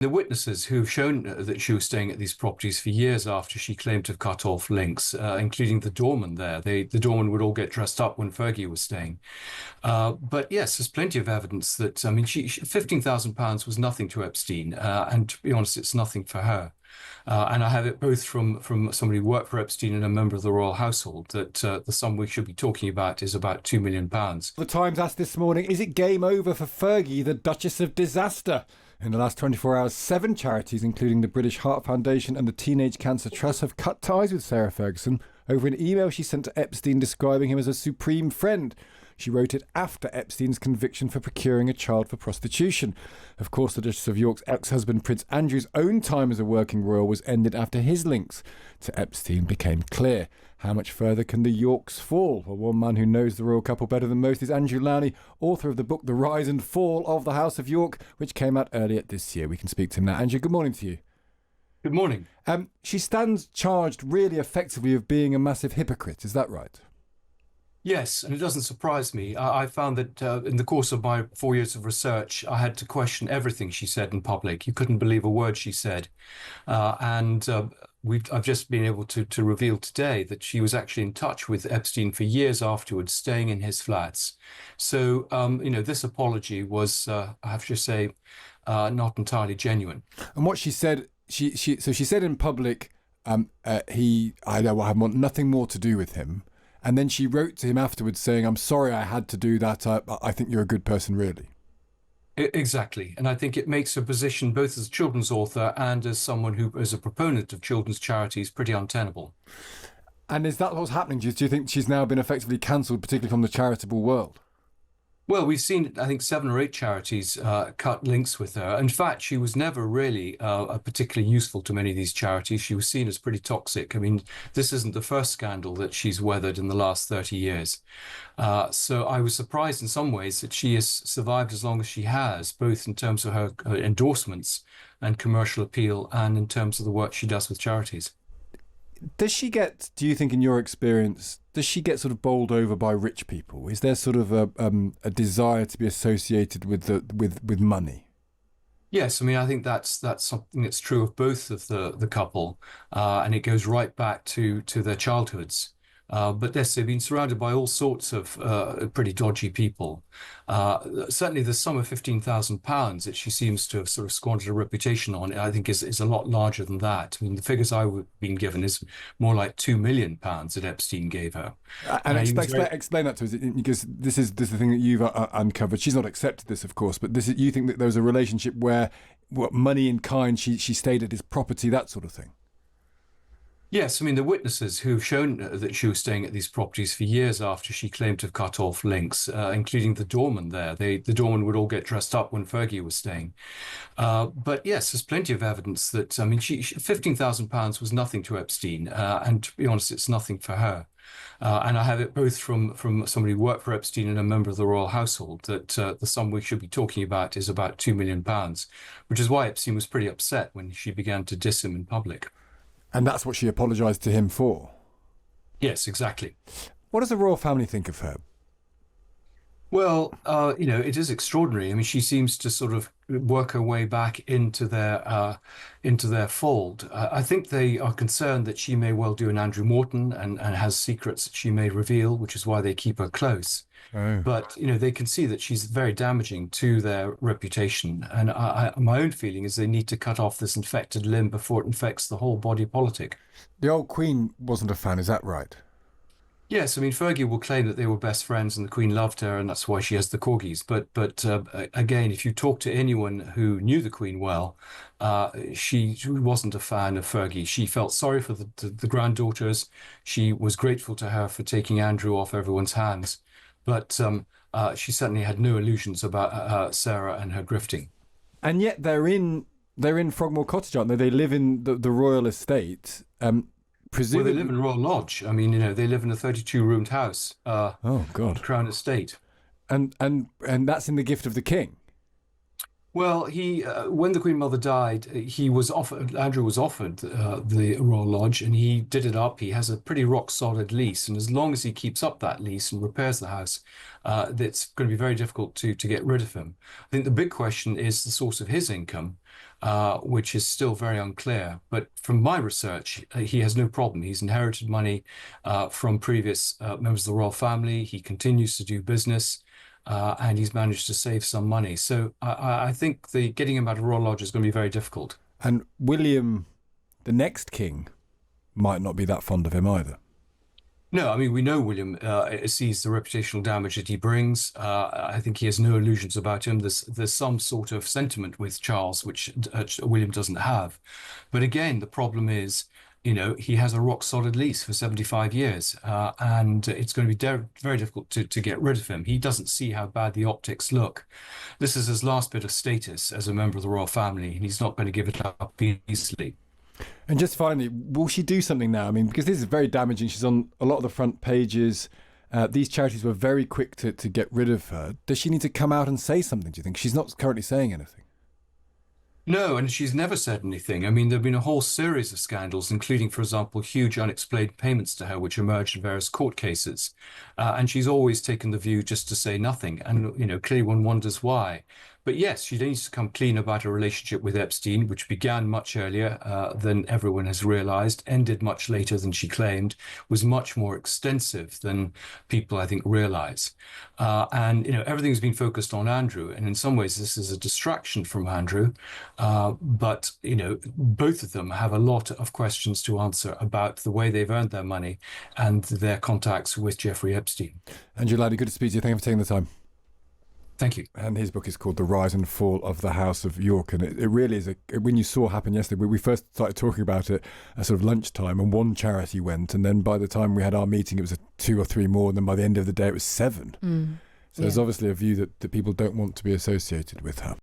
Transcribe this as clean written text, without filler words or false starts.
The witnesses who've shown that she was staying at these properties for years after she claimed to have cut off links, including the doorman there. The doorman would all get dressed up when Fergie was staying. But yes, there's plenty of evidence that, I mean, £15,000 was nothing to Epstein. And to be honest, it's nothing for her. And I have it both from somebody who worked for Epstein and a member of the royal household that the sum we should be talking about is about £2 million. The Times asked this morning, is it game over for Fergie, the Duchess of Disaster? In the last 24 hours, 7 charities, including the British Heart Foundation and the Teenage Cancer Trust, have cut ties with Sarah Ferguson over an email she sent to Epstein describing him as a supreme friend. She wrote it after Epstein's conviction for procuring a child for prostitution. Of course, the Duchess of York's ex-husband Prince Andrew's own time as a working royal was ended after his links to Epstein became clear. How much further can the Yorks fall? Well, one man who knows the royal couple better than most is Andrew Lownie, author of the book The Rise and Fall of the House of York, which came out earlier this year. We can speak to him now. Andrew, good morning to you. Good morning. She stands charged really effectively of being a massive hypocrite. Is that right? Yes, and it doesn't surprise me. I found that in the course of my 4 years of research, I had to question everything she said in public. You couldn't believe a word she said. I've just been able to reveal today that she was actually in touch with Epstein for years afterwards, staying in his flats. So, this apology was, I have to say, not entirely genuine. And what she said, she said in public, I want nothing more to do with him. And then she wrote to him afterwards saying, I'm sorry I had to do that. I think you're a good person, really. Exactly. And I think it makes her position both as a children's author and as someone who is a proponent of children's charities pretty untenable. And is that what's happening? Do you think she's now been effectively cancelled, particularly from the charitable world? Well, we've seen, I think, 7 or 8 charities cut links with her. In fact, she was never really particularly useful to many of these charities. She was seen as pretty toxic. I mean, this isn't the first scandal that she's weathered in the last 30 years. So I was surprised in some ways that she has survived as long as she has, both in terms of her endorsements and commercial appeal and in terms of the work she does with charities. Does she get, do you think in your experience, does she get sort of bowled over by rich people? Is there sort of a desire to be associated with money? Yes, I mean, I think that's something that's true of both of the couple, and it goes right back to their childhoods. But yes, they've been surrounded by all sorts of pretty dodgy people. Certainly the sum of £15,000 that she seems to have sort of squandered her reputation on, I think is a lot larger than that. I mean, the figures I've been given is more like £2 million that Epstein gave her. And explain that to us, because this is the thing that you've uncovered. She's not accepted this, of course, but you think that there was a relationship where money in kind, she stayed at his property, that sort of thing? Yes, I mean, the witnesses who've shown that she was staying at these properties for years after she claimed to have cut off links, including the doorman there. The doorman would all get dressed up when Fergie was staying. But yes, there's plenty of evidence that, I mean, £15,000 was nothing to Epstein. And to be honest, it's nothing for her. And I have it both from somebody who worked for Epstein and a member of the royal household that the sum we should be talking about is about £2 million, which is why Epstein was pretty upset when she began to diss him in public. And that's what she apologised to him for? Yes, exactly. What does the royal family think of her? Well, it is extraordinary. I mean, she seems to sort of work her way back into their fold. I think they are concerned that she may well do an Andrew Morton and has secrets that she may reveal, which is why they keep her close. Oh. But, they can see that she's very damaging to their reputation. And my own feeling is they need to cut off this infected limb before it infects the whole body politic. The old Queen wasn't a fan, is that right? Yes, I mean, Fergie will claim that they were best friends and the Queen loved her, and that's why she has the corgis. But again, if you talk to anyone who knew the Queen well, she wasn't a fan of Fergie. She felt sorry for the granddaughters. She was grateful to her for taking Andrew off everyone's hands. But she certainly had no illusions about Sarah and her grifting. And yet they're in Frogmore Cottage, aren't they? They live in the royal estate. Presumably... Well, they live in Royal Lodge. I mean, they live in a 32-roomed house. Oh God! Crown Estate. And that's in the gift of the king. Well, he when the Queen Mother died, Andrew was offered the Royal Lodge, and he did it up. He has a pretty rock solid lease, and as long as he keeps up that lease and repairs the house, it's going to be very difficult to get rid of him. I think the big question is the source of his income, which is still very unclear. But from my research, he has no problem. He's inherited money from previous members of the royal family. He continues to do business. And he's managed to save some money. So I think getting him out of Royal Lodge is going to be very difficult. And William, the next king, might not be that fond of him either. No, I mean, we know William sees the reputational damage that he brings. I think he has no illusions about him. There's some sort of sentiment with Charles, which William doesn't have. But again, the problem is, he has a rock solid lease for 75 years, and it's going to be very difficult to get rid of him. He doesn't see how bad the optics look. This is his last bit of status as a member of the royal family, and he's not going to give it up easily. And just finally, will she do something now? I mean, because this is very damaging. She's on a lot of the front pages. These charities were very quick to get rid of her. Does she need to come out and say something, do you think? She's not currently saying anything. No, and she's never said anything. I mean, there have been a whole series of scandals, including, for example, huge unexplained payments to her, which emerged in various court cases. And she's always taken the view just to say nothing. And, clearly one wonders why. But yes, she needs to come clean about her relationship with Epstein, which began much earlier than everyone has realized, ended much later than she claimed, was much more extensive than people, I think, realize. And everything's been focused on Andrew. And in some ways, this is a distraction from Andrew. But both of them have a lot of questions to answer about the way they've earned their money and their contacts with Jeffrey Epstein. Andrew Lownie, good to speak to you. Thank you for taking the time. Thank you. And his book is called The Rise and Fall of the House of York. And it really is, when you saw happen yesterday, we first started talking about it at sort of lunchtime, and one charity went. And then by the time we had our meeting, it was 2 or 3 more. And then by the end of the day, it was 7. So there's obviously a view that people don't want to be associated with her.